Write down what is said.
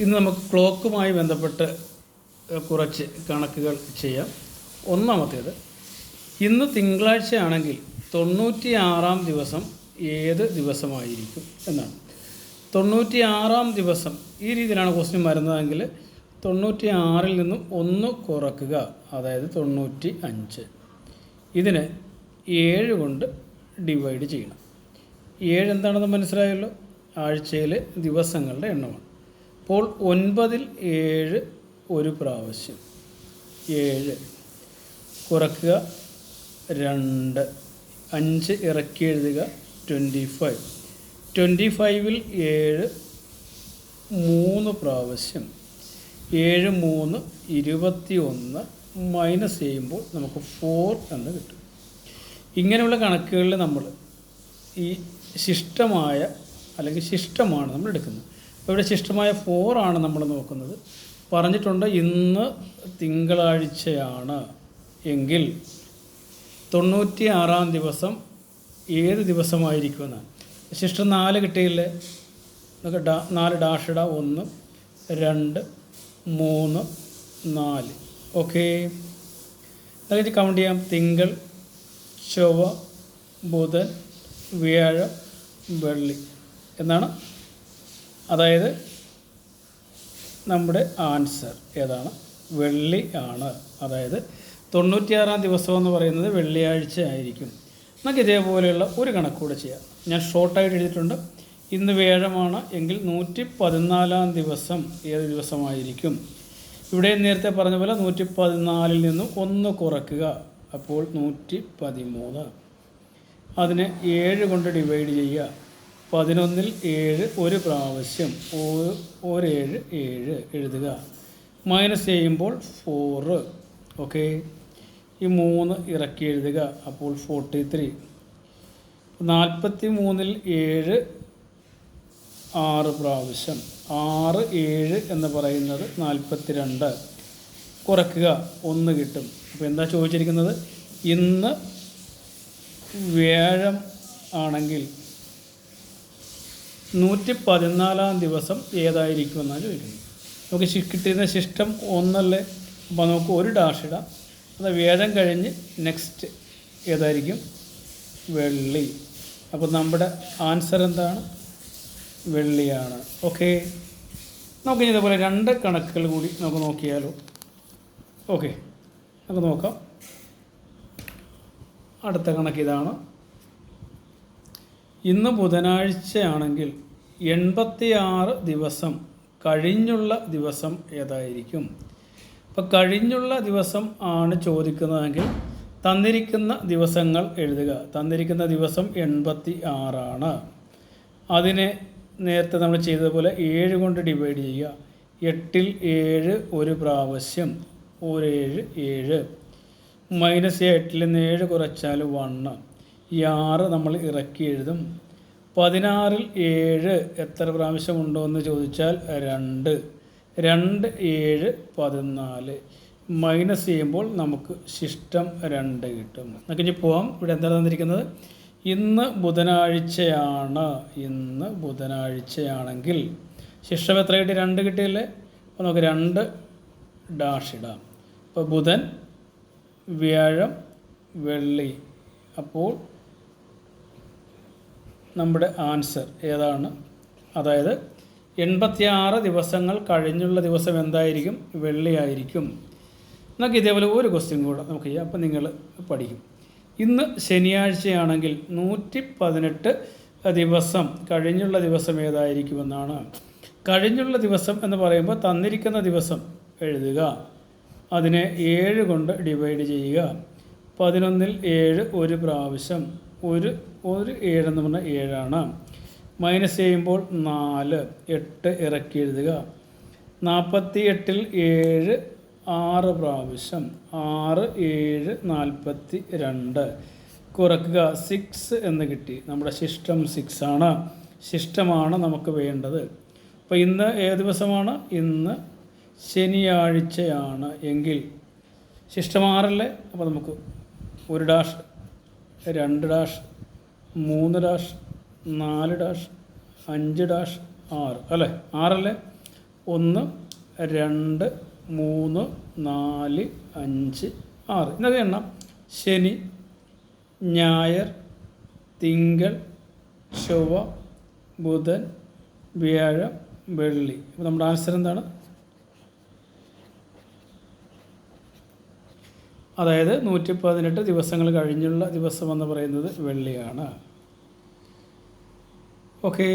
ഇന്ന് നമുക്ക് ക്ലോക്കുമായി ബന്ധപ്പെട്ട് കുറച്ച് കണക്കുകൾ ചെയ്യാം. ഒന്നാമത്തേത്, ഇന്ന് തിങ്കളാഴ്ചയാണെങ്കിൽ 96-ാം ദിവസം ഏത് ദിവസമായിരിക്കും എന്നാണ്. 96-ാം ദിവസം ഈ രീതിയിലാണ് ക്വസ്റ്റ്യൻ വരുന്നതെങ്കിൽ 96-ൽ നിന്നും 1 കുറക്കുക, അതായത് 95. ഇതിനെ 7 കൊണ്ട് ഡിവൈഡ് ചെയ്യണം. 7 എന്താണെന്ന് മനസ്സിലായല്ലോ, ആഴ്ചയിലെ ദിവസങ്ങളുടെ എണ്ണമാണ്. അപ്പോൾ 9-ൽ 7 ഒരു പ്രാവശ്യം, 7 കുറക്കുക 2, 5 ഇറക്കി എഴുതുക 25. 25-ൽ 7 3 പ്രാവശ്യം, 7 3 21 മൈനസ് ചെയ്യുമ്പോൾ നമുക്ക് 4 എന്ന് കിട്ടും. ഇങ്ങനെയുള്ള കണക്കുകളിൽ നമ്മൾ ഈ ശിഷ്ടമായ അല്ലെങ്കിൽ ശിഷ്ടമാണ് നമ്മൾ എടുക്കുന്നത്. അപ്പോൾ ഇവിടെ ശിഷ്ടമായ 4 ആണ് നമ്മൾ നോക്കുന്നത്. പറഞ്ഞിട്ടുണ്ട് ഇന്ന് തിങ്കളാഴ്ചയാണ് എങ്കിൽ 96-ാം ദിവസം ഏത് ദിവസമായിരിക്കുമെന്നാണ്. ശിഷ്ടം 4 കിട്ടിയില്ലേ, നമുക്ക് 4 ഡാഷ് ഇടാം. 1 2 3 4. ഓക്കെ, അതൊക്കെ കൗണ്ട് ചെയ്യാം. തിങ്കൾ, ചൊവ്വ, ബുധൻ, വ്യാഴം, വെള്ളി എന്നാണ്. അതായത് നമ്മുടെ ആൻസർ ഏതാണ്? വെള്ളി ആണ്. അതായത് 96-ാം ദിവസം എന്ന് പറയുന്നത് വെള്ളിയാഴ്ച ആയിരിക്കും. നമുക്ക് ഇതേപോലെയുള്ള ഒരു കണക്കൂടെ ചെയ്യാം. ഞാൻ ഷോർട്ടായിട്ട് എഴുതിയിട്ടുണ്ട്. ഇന്ന് വ്യാഴമാണ് എങ്കിൽ 114-ാം ദിവസം ഏത് ദിവസമായിരിക്കും? ഇവിടെ നേരത്തെ പറഞ്ഞ പോലെ 114-ൽ നിന്നും 1 കുറയ്ക്കുക, അപ്പോൾ 113. അതിനെ 7 കൊണ്ട് ഡിവൈഡ് ചെയ്യുക. 11-ൽ 7 ഒരു പ്രാവശ്യം, 7 7 എഴുതുക. മൈനസ് ചെയ്യുമ്പോൾ 4. ഓക്കെ, ഈ 3 ഇറക്കി എഴുതുക, അപ്പോൾ 43. 43-ൽ 7 6 പ്രാവശ്യം, 6 7 എന്ന് പറയുന്നത് 42. കുറയ്ക്കുക 1 കിട്ടും. അപ്പോൾ എന്താ ചോദിച്ചിരിക്കുന്നത്? ഇന്ന് വ്യാഴം ആണെങ്കിൽ 114-ാം ദിവസം ഏതായിരിക്കുമെന്നാണ് ചോദിക്കുന്നത്. നമുക്ക് കിട്ടിയിരുന്ന ശിഷ്ടം 1 അല്ലേ, അപ്പോൾ നമുക്ക് 1 ഡാഷ് ഇടാം. അത് വ്യാഴം കഴിഞ്ഞ് നെക്സ്റ്റ് ഏതായിരിക്കും? വെള്ളി. അപ്പോൾ നമ്മുടെ ആൻസർ എന്താണ്? വെള്ളിയാണ്. ഓക്കെ, നമുക്ക് ഇതേപോലെ 2 കണക്കുകൾ കൂടി നമുക്ക് നോക്കിയാലോ. ഓക്കെ, നമുക്ക് നോക്കാം. അടുത്ത കണക്ക് ഇതാണ്. ഇന്ന് ബുധനാഴ്ചയാണെങ്കിൽ 86 ദിവസം കഴിഞ്ഞുള്ള ദിവസം ഏതായിരിക്കും? അപ്പോൾ കഴിഞ്ഞുള്ള ദിവസം ആണ് ചോദിക്കുന്നതെങ്കിൽ തന്നിരിക്കുന്ന ദിവസങ്ങൾ എഴുതുക. തന്നിരിക്കുന്ന ദിവസം 86 ആണ്. അതിനെ നേരത്തെ നമ്മൾ ചെയ്തതുപോലെ 7 കൊണ്ട് ഡിവൈഡ് ചെയ്യുക. 8-ൽ 7 ഒരു പ്രാവശ്യം, 7 7 മൈനസ് 8-ൽ നിന്ന് 7 കുറച്ചാൽ 1. ഈ 6 നമ്മൾ ഇറക്കി എഴുതും. 16-ൽ 7 എത്ര പ്രാവശ്യം ഉണ്ടോ എന്ന് ചോദിച്ചാൽ 2. 2 7 14 മൈനസ് ചെയ്യുമ്പോൾ നമുക്ക് ശിഷ്ടം 2 കിട്ടും. നമുക്ക് ഇനി പോവാം. ഇവിടെ എന്താണ് തന്നിരിക്കുന്നത്? ഇന്ന് ബുധനാഴ്ചയാണ്. ഇന്ന് ബുധനാഴ്ചയാണെങ്കിൽ ശിഷ്ടം എത്ര കിട്ടി? 2 കിട്ടിയില്ലേ. അപ്പോൾ നമുക്ക് 2 ഡാഷ് ഇടാം. അപ്പോൾ ബുധൻ, വ്യാഴം, വെള്ളി. അപ്പോൾ നമ്മുടെ ആൻസർ ഏതാണ്? അതായത് 86 ദിവസങ്ങൾ കഴിഞ്ഞുള്ള ദിവസം എന്തായിരിക്കും? വെള്ളിയായിരിക്കും. നമുക്ക് ഇതേപോലെ ഒരു ക്വസ്റ്റ്യൻ കൂടെ നമുക്ക് ചെയ്യാം. അപ്പോൾ നിങ്ങൾ പഠിക്കും. ഇന്ന് ശനിയാഴ്ചയാണെങ്കിൽ 118 ദിവസം കഴിഞ്ഞുള്ള ദിവസം ഏതായിരിക്കുമെന്നാണ്. കഴിഞ്ഞുള്ള ദിവസം എന്ന് പറയുമ്പോൾ തന്നിരിക്കുന്ന ദിവസം എഴുതുക. അതിനെ 7 കൊണ്ട് ഡിവൈഡ് ചെയ്യുക. 11-ൽ 7 ഒരു പ്രാവശ്യം, 1 7 എന്ന് പറഞ്ഞാൽ 7 ആണ്. മൈനസ് ചെയ്യുമ്പോൾ 4. 8 ഇറക്കി എഴുതുക. 48-ൽ 7 6 പ്രാവശ്യം, 6 7 42. കുറയ്ക്കുക 6 എന്ന് കിട്ടി. നമ്മുടെ ശിഷ്ടം 6 ആണ്. ശിഷ്ടമാണ് നമുക്ക് വേണ്ടത്. അപ്പോൾ ഇന്ന് ഏത് ദിവസമാണ്? ഇന്ന് ശനിയാഴ്ചയാണ് എങ്കിൽ ശിഷ്ടം 6 അല്ലേ. അപ്പോൾ നമുക്ക് 1 dash, 2 dash, 3 dash, 4 dash, 5 dash, 6 അല്ലേ. 6 അല്ലേ. 1 2 3 4 5 6 ഇതൊക്കെ എണ്ണം. ശനി, ഞായർ, തിങ്കൾ, ചൊവ്വ, ബുധൻ, വ്യാഴം, വെള്ളി. അപ്പോൾ നമ്മുടെ ആൻസർ എന്താണ്? അതായത് 118 ദിവസങ്ങൾ കഴിഞ്ഞുള്ള ദിവസം എന്ന് പറയുന്നത് വെള്ളിയാണ്. ഓക്കേ.